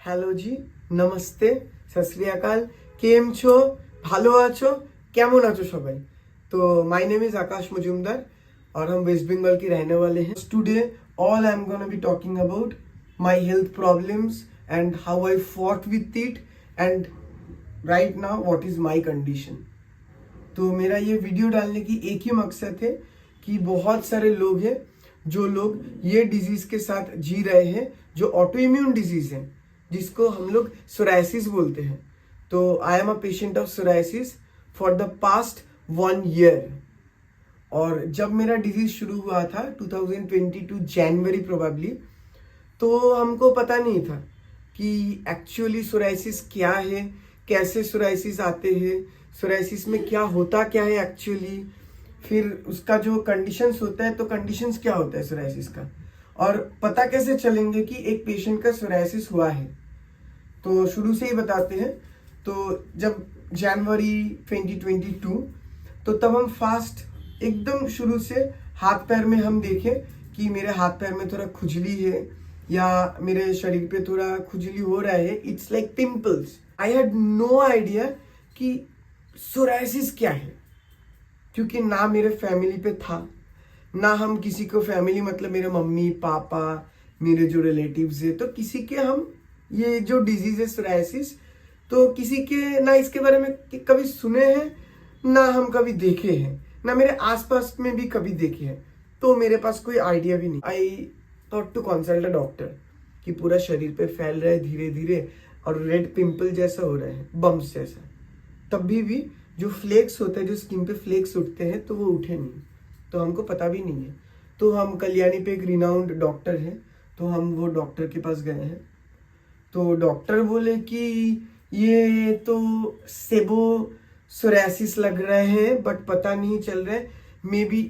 Hello জি, নমস্তে, সত শ্রী আকাল। কেম ছো, ভালো আছো, কেমন আছো সবাই? तो माय नेम इज आकाश मजूमदार और हम वेस्ट बंगाल के रहने वाले हैं। Today all I am gonna be talking about my health problems and how I fought with it and right now what is my condition. तो मेरा ये वीडियो डालने की एक ही मकसद है कि बहुत सारे लोग हैं जो लोग ये डिजीज के साथ जी रहे हैं, जो ऑटो इम्यून डिजीज है, जिसको हम लोग सोरायसिस बोलते हैं। तो I am a patient of psoriasis for the past 1 year. और जब मेरा डिजीज शुरू हुआ था 2022 जनवरी प्रोबेबली, तो हमको पता नहीं था कि एक्चुअली सोरायसिस क्या है, कैसे सोरायसिस आते हैं, सोरायसिस में क्या होता क्या है एक्चुअली, फिर उसका जो कंडीशंस होता है, तो कंडीशंस क्या होता है सोरायसिस का, और पता कैसे चलेंगे कि एक पेशेंट का सोरायसिस हुआ है। तो शुरू से ही बताते हैं। तो जब जनवरी 2022, तो तब हम फास्ट एकदम शुरू से हाथ पैर में हम देखें कि मेरे हाथ पैर में थोड़ा खुजली है या मेरे शरीर पे थोड़ा खुजली हो रहा है, it's like pimples. I had no idea कि सोरायसिस क्या है, क्योंकि ना मेरे फैमिली पे था, ना हम किसी को फैमिली मतलब मेरे मम्मी पापा, मेरे जो रिलेटिव्स है, तो किसी के हम ये जो डिजीज है सोरायसिस, तो किसी के ना इसके बारे में कभी सुने हैं, ना हम कभी देखे हैं, ना मेरे आसपास में भी कभी देखे हैं। तो मेरे पास कोई आइडिया भी नहीं। I thought to consult a doctor कि पूरा शरीर पे फैल रहा है धीरे धीरे और रेड पिंपल जैसा हो रहा है, बम्स जैसा। तब भी जो फ्लेक्स होता है, जो स्किन पे फ्लेक्स उठते हैं, तो वो उठे नहीं, तो हमको पता भी नहीं है। तो हम कल्याणी पे एक रिनाउंड डॉक्टर है, तो हम वो डॉक्टर के पास गए हैं। तो डॉक्टर बोले कि ये तो सेबो सोरायसिस लग रहे हैं, बट पता नहीं चल रहा है, maybe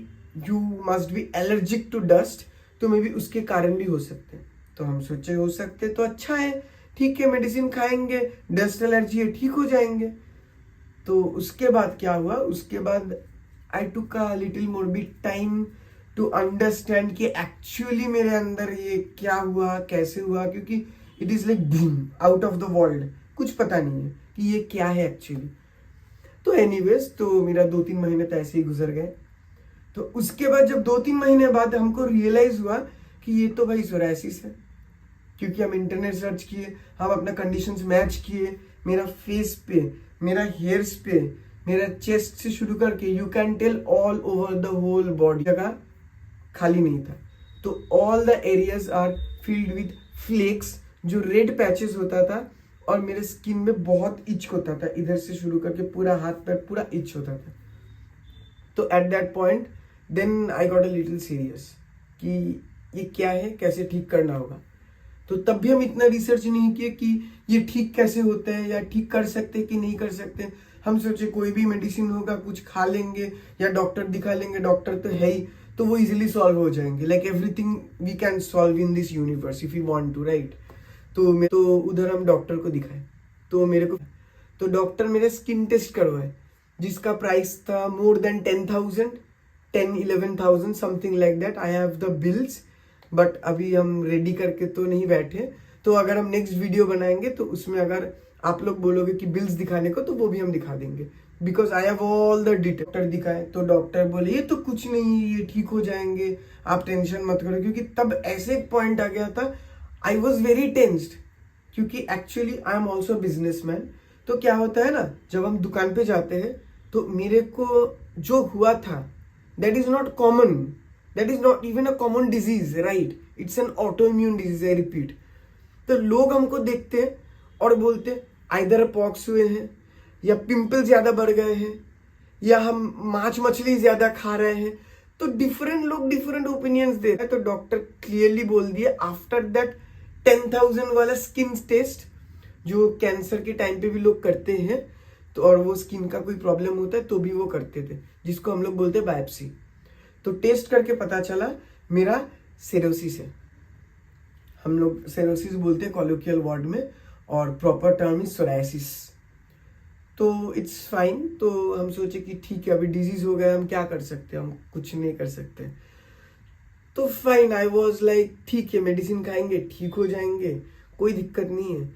you must be allergic to dust, तो मे बी उसके कारण भी हो सकते हैं। तो हम सोचे हो सकते तो अच्छा है, ठीक है, मेडिसिन खाएंगे, डस्ट एलर्जी है, ठीक हो जाएंगे। तो उसके बाद क्या हुआ, उसके बाद I took a little more be time to understand कि एक्चुअली मेरे अंदर ये क्या हुआ, कैसे हुआ, क्योंकि it is like boom out of the world, कुछ पता नहीं है कि ये क्या है एक्चुअली। तो एनीवेज, तो मेरा 2-3 महीने तो ऐसे ही गुजर गए। तो उसके बाद जब 2-3 महीने बाद हमको रियलाइज हुआ कि ये तो भाई सोरायसिस है, क्योंकि हम इंटरनेट सर्च किए, हम अपना कंडीशंस मैच किए, मेरा फेस पे, मेरा हेयर्स पे, मेरा चेस्ट से शुरू करके you can tell all over the whole body जगह खाली नहीं था। तो all the areas are filled with flakes, जो रेड पैचेस होता था, और मेरे स्किन में बहुत इच होता था, इधर से शुरू करके पूरा हाथ पैर पूरा इच होता था। तो at that point then I got a little serious कि ये क्या है, कैसे ठीक करना होगा। तो तब भी हम इतना रिसर्च नहीं किए कि ये ठीक कैसे होता है या ठीक कर सकते कि नहीं कर सकते। हम सोचे कोई भी मेडिसिन होगा, कुछ खा लेंगे या डॉक्टर दिखा लेंगे, डॉक्टर तो है ही, तो वो इजीली सॉल्व हो जाएंगे। Like everything we can solve in this universe if you want to, right. तो उधर हम डॉक्टर को दिखाए, तो मेरे को तो डॉक्टर मेरे स्किन टेस्ट करवाए, जिसका प्राइस था more than 10,000, 10-11,000 something like that. I have the bills, but अभी हम रेडी करके तो नहीं बैठे। तो अगर हम नेक्स्ट वीडियो बनाएंगे तो उसमें अगर आप लोग बोलोगे कि बिल्स दिखाने को, तो वो भी हम दिखा देंगे, because I have all the detector दिखाए। तो डॉक्टर बोले ये तो कुछ नहीं, ये ठीक हो जाएंगे, आप टेंशन मत करो। क्योंकि तब ऐसे पॉइंट आ गया था, आई वॉज वेरी टेंस्ड, क्योंकि actually I am also businessman. तो क्या होता है ना, जब हम दुकान पे जाते हैं, तो मेरे को जो हुआ था that is not common, that is not even a common disease, right, it's an auto immune disease, I repeat. तो लोग हमको देखते हैं और बोलते हैं आइदर पॉक्स हुए हैं, या पिंपल ज्यादा बढ़ गए हैं, या हम मांस मछली ज्यादा खा रहे हैं। तो डिफरेंट लोग डिफरेंट ओपिनियंस दे रहे हैं। तो डॉक्टर क्लियरली बोल दिए आफ्टर दैट 10,000 वाला स्किन टेस्ट, जो कैंसर के टाइम पे भी लोग करते हैं, तो और वो स्किन का कोई प्रॉब्लम होता है तो भी वो करते थे, जिसको हम लोग बोलते हैं बायोप्सी। तो टेस्ट करके पता चला मेरा सेरोसिस है, हम लोग सेरोसिस बोलते हैं कॉलोकियल वर्ड में, और प्रॉपर टर्म इज सोरायसिस। तो इट्स फाइन। तो हम सोचे कि ठीक है, अभी डिजीज हो गया, हम क्या कर सकते हैं, हम कुछ नहीं कर सकते। तो फाइन, आई वॉज लाइक ठीक है, मेडिसिन खाएंगे ठीक हो जाएंगे, कोई दिक्कत नहीं है।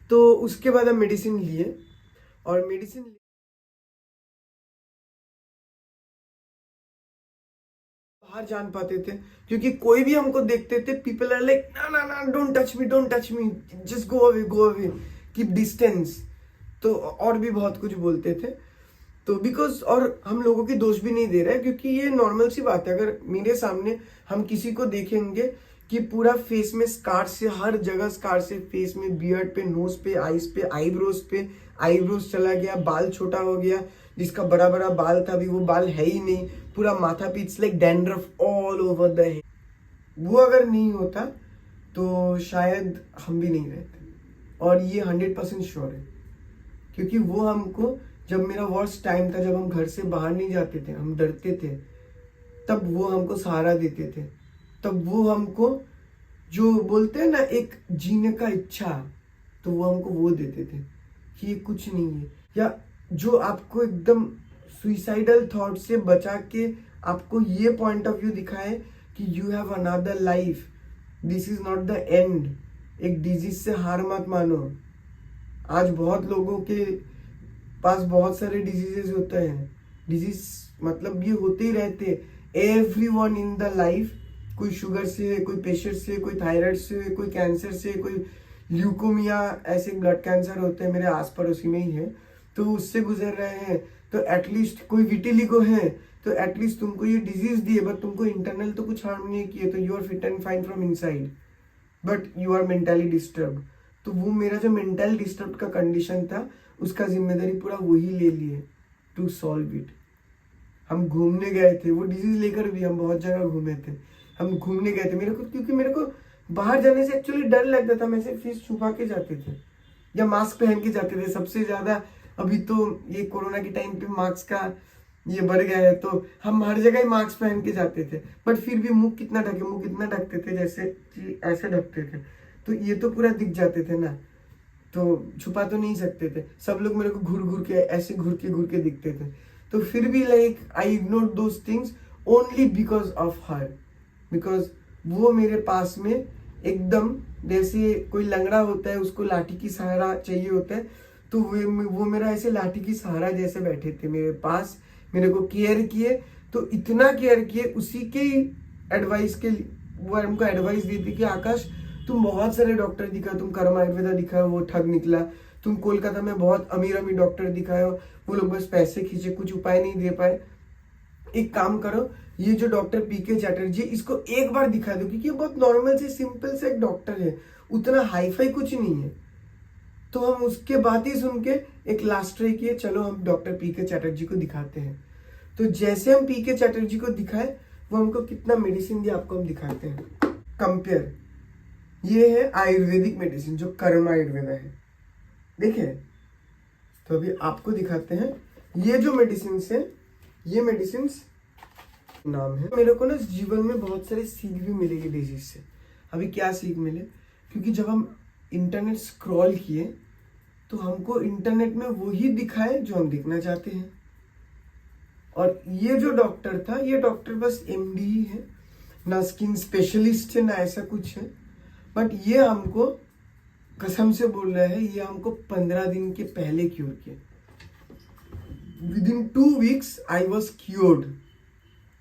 तो उसके बाद हम मेडिसिन लिए और मेडिसिन बाहर जान पाते थे, क्योंकि कोई भी हमको देखते थे, पीपल आर लाइक ना ना ना, don't touch me, just go away, keep distance. तो और भी बहुत कुछ बोलते थे। तो बिकॉज, और हम लोगों की दोष भी नहीं दे रहे हैं, क्योंकि ये नॉर्मल सी बात है। अगर मेरे सामने हम किसी को देखेंगे कि पूरा फेस में स्कार से, हर जगह स्कार से, फेस में, बियर्ड पे, नोज पे, आईज पे, आईब्रोज चला गया, बाल छोटा हो गया, जिसका बड़ा बड़ा बाल था अभी वो बाल है ही नहीं, पूरा माथा पे it's like dandruff all over the head. वो अगर नहीं होता तो शायद हम भी नहीं रहते, और ये 100% श्योर है। क्योंकि वो हमको, जब मेरा वर्स्ट टाइम था, जब हम घर से बाहर नहीं जाते थे, हम डरते थे, तब वो हमको सहारा देते थे। तब वो हमको, जो बोलते हैं ना, एक जीने का इच्छा, तो वो हमको वो देते थे कि ये कुछ नहीं है। या जो आपको एकदम सुइसाइडल थॉट से बचा के आपको ये पॉइंट ऑफ व्यू दिखाए कि you have another life, this is not the end. एक डिजीज से हार मत मानो। आज बहुत लोगों के पास बहुत सारे डिजीजेस होते हैं। डिजीज मतलब ये होते ही रहते, एवरीवन इन द लाइफ। कोई शुगर से, कोई प्रेशर से, कोई थायराइड से, कोई कैंसर से, कोई ल्यूकोमिया, ऐसे ब्लड कैंसर होते हैं, मेरे आस पड़ोसी में ही है, तो उससे गुजर रहे हैं। तो एटलीस्ट कोई विटिलिगो है, तो एटलीस्ट तुमको ये डिजीज दिए, बट तुमको इंटरनल तो कुछ हार्म नहीं किए, तो you are fit and fine from inside, but you are mentally disturb. तो वो मेरा जो मेंटल डिस्टर्ब का कंडीशन था, उसका जिम्मेदारी पूरा वही ले लिए टू सॉल्व इट। हम घूमने गए थे, वो डिजीज लेकर भी हम बहुत जगह घूमे थे। हम घूमने गए थे, मेरे को, क्योंकि मेरे को बाहर जाने से एक्चुअली डर लगता था। मैं सिर्फ फेस छुपा के जाते थे या मास्क पहन के जाते थे। सबसे ज्यादा अभी तो ये कोरोना के टाइम पे मास्क का ये बढ़ गया है, तो हम हर जगह ही मास्क पहन के जाते थे, बट फिर भी मुंह कितना ढकते थे, जैसे कि ऐसे ढकते थे, तो ये तो पूरा दिख जाते थे ना, तो छुपा तो नहीं सकते थे। सब लोग मेरे को घूर के, ऐसे घूर के दिखते थे। तो फिर भी like I ignore those things only because of her, because वो मेरे पास में एकदम जैसे कोई लंगड़ा होता है, उसको लाठी की सहारा चाहिए होता है, तो वो मेरा ऐसे लाठी की सहारा जैसे बैठे थे मेरे पास, मेरे को केयर किए। तो इतना केयर किए, उसी के एडवाइस के वो हमको एडवाइस दी थी कि आकाश, तुम बहुत सारे डॉक्टर दिखाओ, तुम कर्म आयुर्वेदा दिखाओ, वो ठग निकला। तुम कोलकाता में बहुत अमीर अमीर डॉक्टर दिखाओ, वो लोग बस पैसे खींचे, कुछ उपाय नहीं दे पाए। एक काम करो, ये जो डॉक्टर पीके चैटर्जी, इसको एक बार दिखा दो, क्योंकि ये बहुत नॉर्मल से सिंपल से एक डॉक्टर है, उतना हाईफाई कुछ नहीं है। तो हम उसके बात ही सुन के एक लास्ट ट्राई किए, चलो हम डॉक्टर पीके चैटर्जी को दिखाते हैं। तो जैसे हम पीके चैटर्जी को दिखाए, वो हमको कितना मेडिसिन दिया आपको हम दिखाते हैं। कंपेयर, ये है आयुर्वेदिक मेडिसिन जो कर्म आयुर्वेदा है, देखिए। तो अभी आपको दिखाते हैं ये जो मेडिसिन है, ये मेडिसिन नाम है। मेरे को ना जीवन में बहुत सारे सीख भी मिलेगी डिजीज से। अभी क्या सीख मिले, क्योंकि जब हम इंटरनेट स्क्रॉल किए तो हमको इंटरनेट में वही दिखाए जो हम दिखना चाहते हैं। और ये जो डॉक्टर था, ये डॉक्टर बस एमडी ही है, ना स्किन स्पेशलिस्ट है, ना ऐसा कुछ है, बट ये हमको कसम से बोल रहा है, ये हमको 15 दिन के पहले क्योर किया। Within 2 weeks I was cured.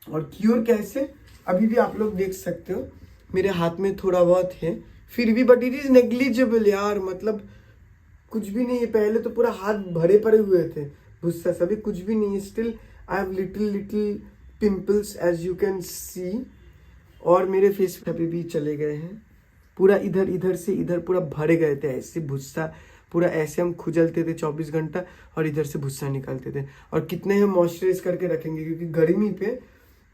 और क्योर कैसे, अभी भी आप लोग देख सकते हो, मेरे हाथ में थोड़ा बहुत है फिर भी, बट इट इज नेग्लिजिबल यार, मतलब कुछ भी नहीं है। पहले तो पूरा हाथ भरे पड़े हुए थे भुस्सा, सभी कुछ भी नहीं है। Still I have little pimples as you can see, और मेरे फेस पे भी चले गए हैं, पूरा इधर से इधर पूरा भरे गए थे ऐसे भुस्सा, पूरा ऐसे हम खुजलते थे 24 घंटा, और इधर से भुस्सा निकालते थे। और कितने हम मॉइस्चराइज करके रखेंगे, क्योंकि गर्मी पे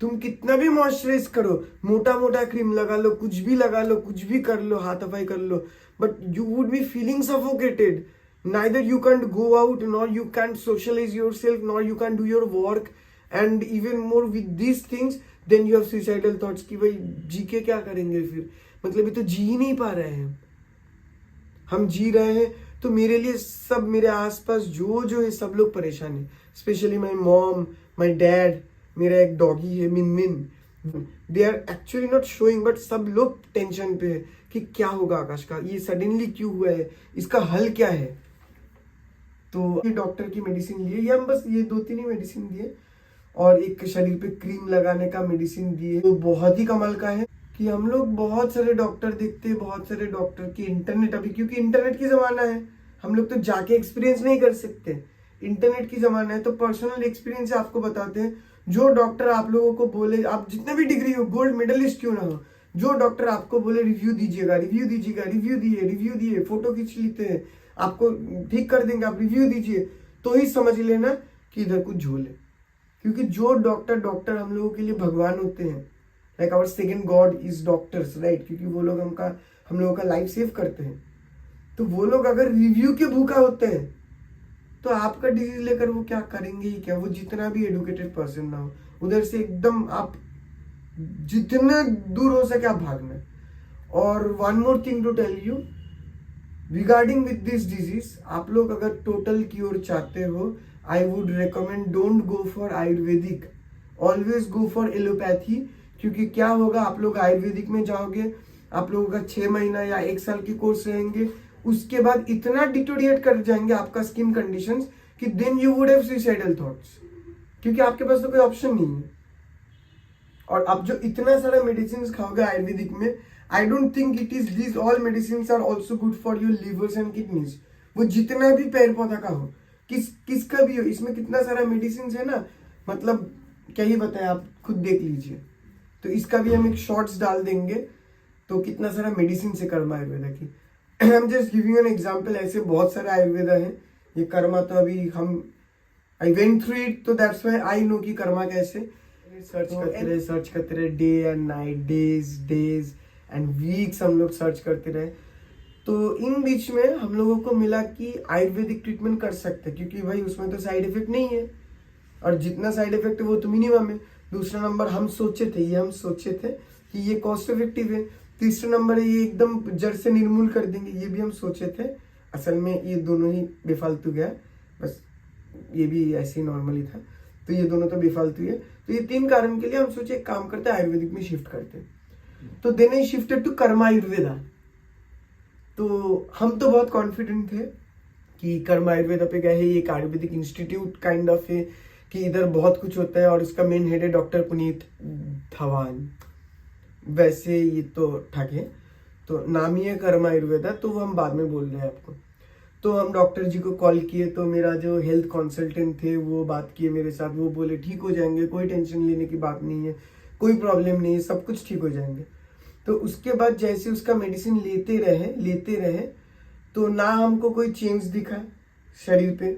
तुम कितना भी मॉइस्चराइज करो, मोटा मोटा क्रीम लगा लो, कुछ भी लगा लो, कुछ भी कर लो, हाथ सफाई कर लो, but you would be feeling suffocated. Neither you can't go out, nor you can't socialize yourself, nor you can do your work, and even more with these things, then you have suicidal thoughts कि भाई जी के क्या करेंगे फिर, मतलब ये तो जी ही नहीं पा रहे हैं हम जी रहे हैं। तो मेरे लिए सब, मेरे आसपास जो है, सब लोग परेशान है, specially my mom, my dad, मेरा एक डॉगी है मिन, they are actually not showing, but सब लोग टेंशन पे है कि क्या होगा आकाश का, ये सडनली क्यों हुआ है, इसका हल क्या है। तो ये डॉक्टर की मेडिसिन लिए, ये हम बस ये 2-3 ही मेडिसिन दिए और एक शरीर पे क्रीम लगाने का मेडिसिन दिए। तो बहुत ही कमाल का है कि हम लोग बहुत सारे डॉक्टर देखते हैं, बहुत सारे डॉक्टर की इंटरनेट, अभी क्योंकि इंटरनेट की जमाना है, हम लोग तो जाके एक्सपीरियंस नहीं कर सकते, इंटरनेट की जमाना है, तो पर्सनल एक्सपीरियंस से आपको बताते हैं। जो डॉक्टर आप लोगों को बोले, आप जितने भी डिग्री हो, गोल्ड मेडलिस्ट क्यों ना हो, जो डॉक्टर आपको बोले रिव्यू दीजिएगा, रिव्यू दीजिएगा, रिव्यू दिए, फोटो खींच लेते हैं, आपको ठीक कर देंगे, आप रिव्यू दीजिए, तो ही समझ लेना कि इधर कुछ झोल है। क्योंकि जो डॉक्टर हम लोगों के लिए भगवान होते हैं, like our second god is doctors, right, क्योंकि वो लोग हम लोगों का लाइफ सेव करते हैं। तो वो लोग अगर रिव्यू के भूखा होते हैं तो आपका डिजीज लेकर वो क्या करेंगे ही क्या, वो जितना भी एडुकेटेड पर्सन ना हो, उधर से एकदम आप जितने दूर हो सके आप भागना। और one more thing to tell you regarding with this disease, आप लोग अगर टोटल क्योर चाहते हो, I would recommend don't go for ayurvedic, always go for allopathy. क्योंकि क्या होगा, आप लोग आयुर्वेदिक में जाओगे, आप लोगों का 6 महीना या 1 साल की कोर्स रहेंगे, उसके बाद इतना डिटोरिएट कर जाएंगे आपका स्किन कंडीशंस कि then you would have suicidal thoughts, क्योंकि आपके पास तो कोई ऑप्शन नहीं है। और आप जो इतना सारा मेडिसिन खाओगे आयुर्वेदिक में, I don't think it is this all medicine are also good for your livers and kidneys. वो जितना भी पेड़ पौधा का हो, किसका भी हो, इसमें कितना सारा मेडिसिन है ना, मतलब क्या ही बताएं, आप खुद देख लीजिए। तो इसका भी हम एक शॉर्ट्स डाल देंगे, तो कितना सारा मेडिसिन से कर्मा आयुर्वेदा की। I am just giving an example, ऐसे बहुत सारे आयुर्वेदा है। ये कर्मा तो अभी हम आई वेंट थ्रू इट, तो दैट्स व्हाई आई नो कि कर्मा कैसे। सर्च करते रहे day and night, days and weeks हम लोग सर्च करते रहे। तो इन बीच में हम लोगों को मिला कि आयुर्वेदिक ट्रीटमेंट कर सकते हैं, क्योंकि भाई उसमें तो साइड इफेक्ट नहीं है, और जितना साइड इफेक्ट है वो तो मिनिमम है। दूसरा नंबर हम सोचे थे कि ये कॉस्ट इफेक्टिव है। तीसरा नंबर है ये एकदम जड़ से निर्मूल कर देंगे, ये भी हम सोचे थे। असल में ये दोनों ही बेफालतू गया, बस ये भी ऐसे ही नॉर्मली था, तो ये दोनों तो बेफालतू है। तो ये 3 कारण के लिए हम सोचे एक काम करते हैं, आयुर्वेदिक में शिफ्ट करते हैं। तो then I shifted to Karma Ayurveda. तो हम तो बहुत कॉन्फिडेंट थे कि कर्मा आयुर्वेदा पे गए, एक आयुर्वेदिक इंस्टीट्यूट काइंड ऑफ है, कि इधर बहुत कुछ होता है, और इसका मेन हेड है डॉक्टर पुनीत धवान। वैसे ये तो ठग है, तो नाम ही है कर्मा आयुर्वेदा, तो वो हम बाद में बोल रहे हैं आपको। तो हम डॉक्टर जी को कॉल किए, तो मेरा जो हेल्थ कंसल्टेंट थे वो बात किए मेरे साथ, वो बोले ठीक हो जाएंगे, कोई टेंशन लेने की बात नहीं है, कोई प्रॉब्लम नहीं है, सब कुछ ठीक हो जाएंगे। तो उसके बाद जैसे उसका मेडिसिन लेते रहे, तो ना हमको कोई चेंज दिखा शरीर पे,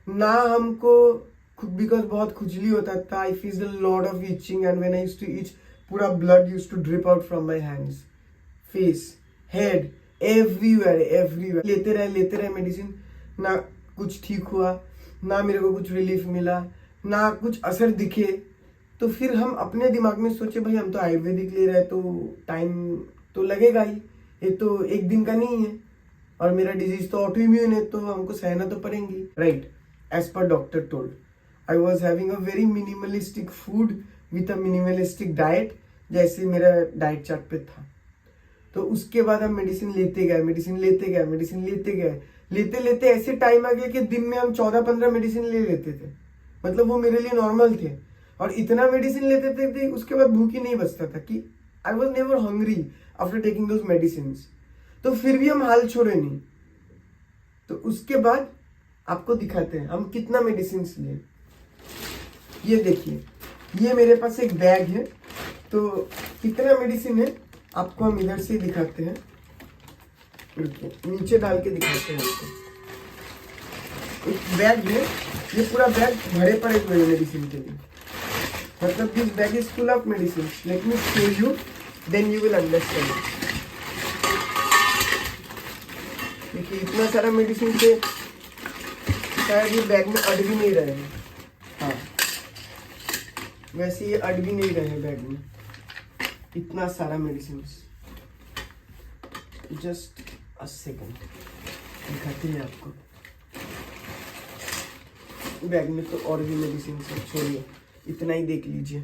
ना हमको बिकॉज बहुत खुजली होता था, I feel a lot of itching, and when I used to itch पूरा blood used to drip out from my hands, face, head, everywhere. लेते रहे मेडिसिन, ना कुछ ठीक हुआ, ना मेरे को कुछ रिलीफ मिला, ना कुछ असर दिखे। तो फिर हम अपने दिमाग में सोचे भाई हम तो आयुर्वेदिक ले रहे हैं, तो टाइम तो लगेगा ही, ये तो एक दिन का नहीं है, और मेरा डिजीज तो ऑटो इम्यून है, तो हमको सहना तो पड़ेंगी, right. As per doctor told, I was having a very minimalistic food with a minimalistic diet, जैसे मेरा डाइट चार्ट पे था। तो उसके बाद हम मेडिसिन लेते गए ऐसे टाइम आ गया कि दिन में हम 14-15 मेडिसिन ले लेते थे, मतलब वो मेरे लिए नॉर्मल थे। और इतना मेडिसिन लेते थे उसके बाद भूख ही नहीं बचता था, कि I was never hungry after taking those medicine. तो फिर भी हम हाल छोड़े नहीं। तो उसके बाद आपको दिखाते हैं हम कितना मेडिसिन लिए। ये देखिए, ये मेरे पास एक बैग है, तो कितना मेडिसिन है आपको हम इधर से दिखाते हैं, नीचे डाल के दिखाते हैं आपको। एक बैग है, ये पूरा बैग भरे पड़े हुए हैं मेडिसिन के लिए, मतलब this bag is full of medicine. Let me show you, then you will understand. देखिए इतना सारा मेडिसिन से शायद ये बैग में अड़ भी नहीं रहे हैं, हाँ वैसे ये अड़ भी नहीं रहे हैं बैग में, इतना सारा मेडिसिन। जस्ट अ सेकंड दिखाते हैं आपको। बैग में तो और भी मेडिसिन है, छोड़िए इतना ही देख लीजिए।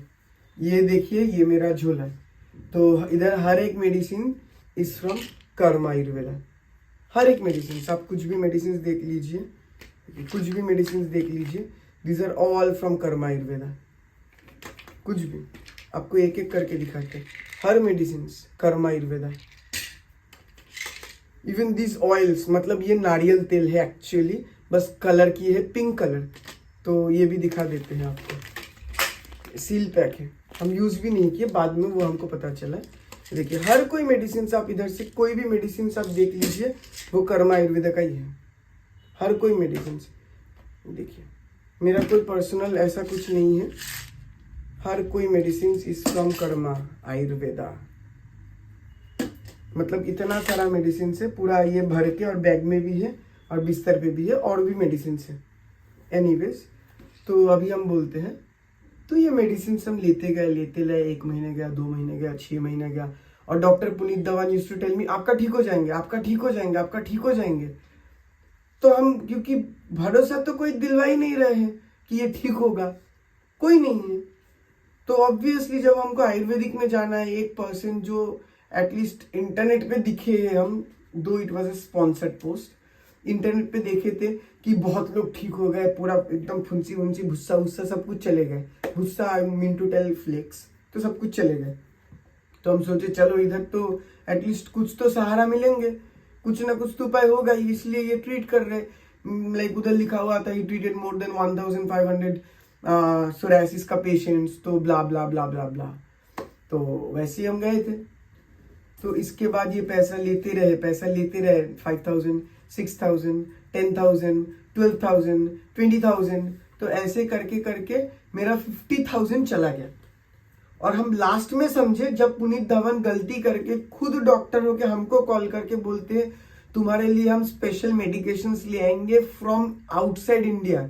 ये देखिए, ये मेरा झोला, तो इधर हर एक medicine is from Karma Ayurveda. हर एक मेडिसिन, आप कुछ भी मेडिसिन देख लीजिए, कुछ भी मेडिसिन देख लीजिए, these are all from Karma Ayurveda. कुछ भी आपको एक एक करके दिखाते हैं, हर medicine Karma Ayurveda. Even this oils, मतलब ये नारियल तेल है एक्चुअली, बस कलर की है पिंक कलर, तो ये भी दिखा देते हैं आपको। सील पैक है, हम यूज भी नहीं किए, बाद में वो हमको पता चला। देखिए हर कोई मेडिसिन आप इधर से कोई भी मेडिसिन आप देख लीजिए, वो कर्मा आयुर्वेदा का ही है। हर कोई मेडिसिन देखिए, मेरा कोई पर्सनल ऐसा कुछ नहीं है, हर कोई medicine is from Karma Ayurveda. मतलब इतना सारा मेडिसिन है, पूरा ये भर के, और बैग में भी है और बिस्तर पे भी है, और भी मेडिसिन है। एनीवेज, तो अभी हम बोलते हैं, तो ये मेडिसिन हम लेते गए, 1 महीने गया, 2 महीने गया, 6 महीने गया, और doctor Puneet Dhawan used to tell me आपका ठीक हो जाएंगे, आपका ठीक हो जाएंगे, आपका ठीक हो जाएंगे। तो हम, क्योंकि भरोसा तो कोई दिलवा ही नहीं रहे हैं कि ये ठीक होगा, कोई नहीं है, तो ऑब्वियसली जब हमको आयुर्वेदिक में जाना है, एक पर्सन जो एटलीस्ट इंटरनेट पे दिखे हैं हम, दो it was a sponsored post, internet पे देखे थे कि बहुत लोग ठीक हो गए, पूरा एकदम फुंसी वुंसी भुस्सा वुस्सा सब कुछ चले गए, भुस्सा I mean to tell flakes, तो सब कुछ चले गए। तो हम सोचे चलो इधर तो एटलीस्ट कुछ तो सहारा मिलेंगे, कुछ ना कुछ तो उपाय होगा, इसलिए ये ट्रीट कर रहे। लाइक उधर लिखा हुआ था he treated more than 1500 psoriasis का पेशेंट्स, तो ब्ला ब्ला ब्ला ब्ला ब्ला। तो वैसे ही हम गए थे। तो इसके बाद ये पैसा लेते रहे 5,000, 6,000, 10,000, 12,000, 20,000, तो ऐसे करके करके मेरा 50,000 चला गया। और हम लास्ट में समझे जब पुनीत धवन गलती करके खुद डॉक्टर होके हमको कॉल करके बोलते हैं तुम्हारे लिए हम स्पेशल मेडिकेशंस ले आएंगे फ्रॉम आउटसाइड इंडिया,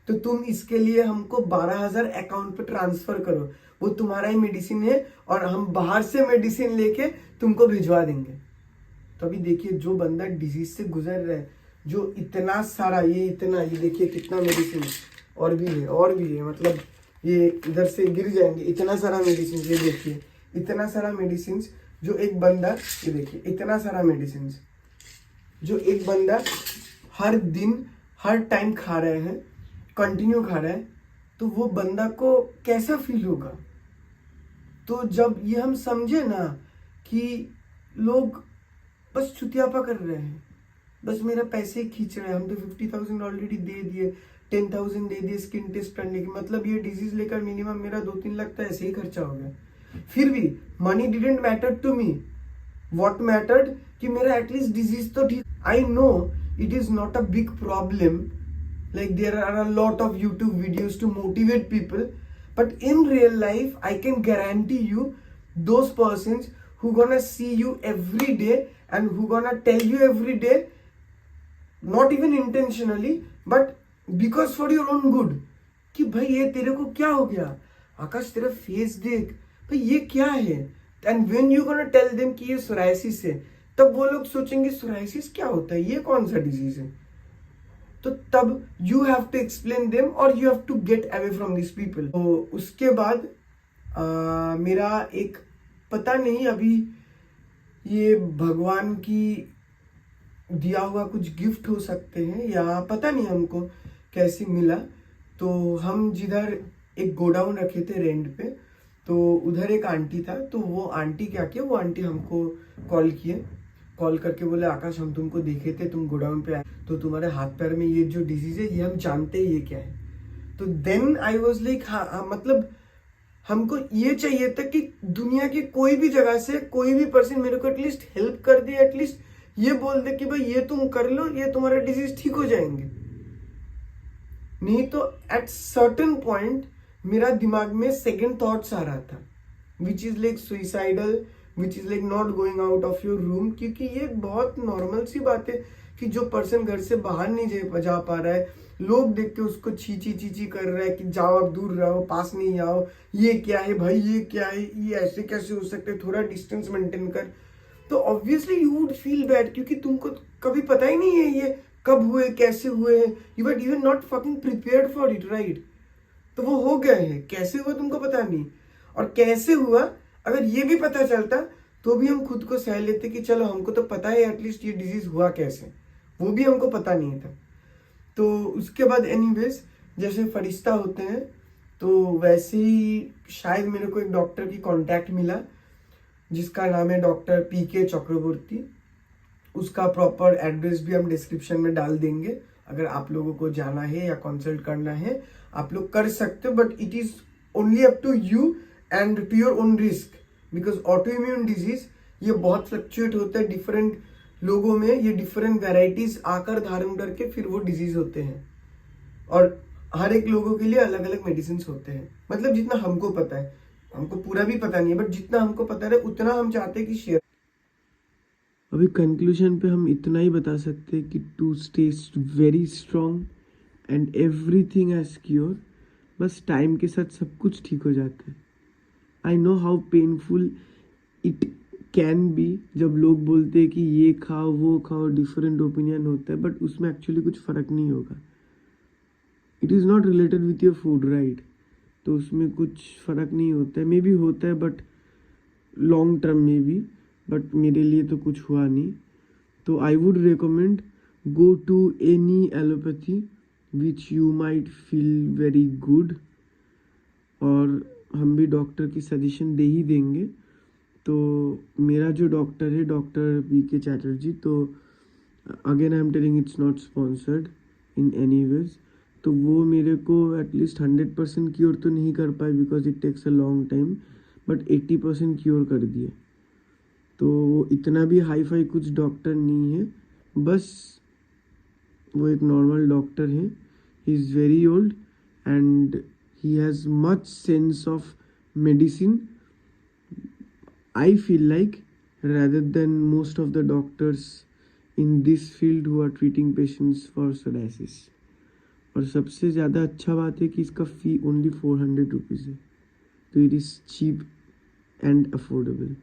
तो तुम इसके लिए हमको 12,000 अकाउंट पे ट्रांसफर करो, वो तुम्हारा ही मेडिसिन है और हम बाहर से मेडिसिन लेके तुमको भिजवा देंगे। तो अभी देखिए जो बंदा डिजीज से गुजर रहा है, जो इतना सारा ये देखिए कितना मेडिसिन और भी है, मतलब ये इधर से गिर जाएंगे, इतना सारा मेडिसिन, ये देखिए इतना सारा मेडिसिन, जो एक बंदा, ये देखिए इतना सारा मेडिसिन जो एक बंदा हर दिन हर टाइम खा रहे हैं, कंटिन्यू खा रहा है, तो वो बंदा को कैसा फील होगा। तो जब ये हम समझे ना कि लोग बस चुतियापा कर रहे हैं, बस मेरा पैसे खींच रहे हैं, हम तो 50,000 ऑलरेडी दे दिए, 10,000 दे दिए स्किन टेस्ट करने की, मतलब ये डिजीज लेकर मिनिमम मेरा 2-3 लाख तो ऐसे ही खर्चा हो गया। फिर भी money didn't matter to me, what mattered कि मेरा एटलीस्ट डिजीज तो ठीक। I know it is not a big problem, like there are a lot of YouTube videos to motivate people, but in real life I can guarantee you those persons who gonna see you every day and who gonna tell you every day, not even intentionally but because for your own good, कि भाई ये तेरे को क्या हो गया, आकाश तेरा face देख भाई ये क्या है, and when you gonna tell them कि ये सोरायसिस है, तब वो लोग सोचेंगे सोरायसिस क्या होता है, ये कौन सा डिजीज है। तो तब you have to explain them और you have to get away from this people. तो उसके बाद मेरा एक, पता नहीं अभी ये भगवान की दिया हुआ कुछ गिफ्ट हो सकते हैं या पता नहीं हमको कैसे मिला। तो हम जिधर एक गोडाउन रखे थे रेंट पे, तो उधर एक आंटी था, तो वो आंटी क्या किया, वो आंटी हमको कॉल करके बोले आकाश हम तुमको देखे थे, तुम गोडाउन पे आए, तो तुम्हारे हाथ पैर में ये जो डिजीज है ये हम जानते हैं ये क्या है। तो देन आई वाज लाइक हाँ, मतलब हमको ये चाहिए था कि दुनिया की कोई भी जगह से कोई भी पर्सन मेरे को एटलीस्ट हेल्प कर दे, एटलीस्ट ये बोल दे कि भाई ये तुम कर लो, ये तुम्हारा डिजीज ठीक हो जाएंगे। नहीं तो एट सर्टेन पॉइंट मेरा दिमाग में सेकंड थॉट्स आ रहा था, which is like suicidal, which is like not going out of your room, क्योंकि ये बहुत नॉर्मल सी बात है कि जो पर्सन घर से बाहर नहीं जा पा रहा है, लोग देख के उसको ची कर रहा है कि जाओ आप दूर रहो, पास नहीं आओ, ये क्या है भाई, ये क्या है, ये ऐसे कैसे हो सकते, थोड़ा डिस्टेंस मेंटेन कर। तो obviously you would feel bad, क्योंकि तुमको कभी पता ही नहीं है ये कब हुए, कैसे हुए हैं, you but you are not fucking prepared for it, right. तो वो हो गए हैं, कैसे हुआ तुमको पता नहीं, और कैसे हुआ अगर ये भी पता चलता तो भी हम खुद को सह लेते कि चलो हमको तो पता है एटलीस्ट ये डिजीज हुआ कैसे, वो भी हमको पता नहीं था। तो उसके बाद एनीवेज जैसे फरिश्ता होते हैं तो वैसे ही शायद मेरे को एक डॉक्टर की कांटेक्ट मिला जिसका नाम है डॉक्टर PK चक्रवर्ती। उसका प्रॉपर एड्रेस भी हम डिस्क्रिप्शन में डाल देंगे, अगर आप लोगों को जाना है या कंसल्ट करना है आप लोग कर सकते हो, but it is only up to you and to your own risk, because autoimmune disease ये बहुत फ्लक्चुएट होता है डिफरेंट लोगों में, ये डिफरेंट वेराइटीज आकर धारण करके फिर वो डिजीज होते हैं, और हर एक लोगों के लिए अलग अलग मेडिसिन होते हैं। मतलब जितना हमको पता है, हमको पूरा भी पता नहीं है, बट जितना हमको पता है उतना हम चाहते हैं कि शेयर। अभी कंक्लूजन पे हम इतना ही बता सकते हैं कि to stay very strong and everything as cure. बस टाइम के साथ सब कुछ ठीक हो जाता है। I know how painful it can be जब लोग बोलते हैं कि ये खाओ वो खाओ, डिफरेंट ओपिनियन होता है, बट उसमें एक्चुअली कुछ फ़र्क नहीं होगा। It is not related with your food, right? तो उसमें कुछ फ़र्क नहीं होता है, मे बी होता है बट लॉन्ग टर्म में भी, बट मेरे लिए तो कुछ हुआ नहीं। तो I would recommend go to any allopathy which you might feel very good, और हम भी डॉक्टर की सजेशन दे ही देंगे। तो मेरा जो डॉक्टर है डॉक्टर PK चैटर्जी, तो again I am telling it's not sponsored in any ways, तो वो मेरे को एटलीस्ट 100% क्योर तो नहीं कर पाए because it takes a long time, but 80% cure कर दिए। तो इतना भी हाई फाई कुछ डॉक्टर नहीं है, बस वो एक नॉर्मल डॉक्टर है। He is very old and he has much sense of medicine, I feel like, rather than most of the doctors in this field who are treating patients for psoriasis। और सबसे ज़्यादा अच्छा बात है कि इसका फ़ी only 400 rupees है, तो it is cheap and affordable.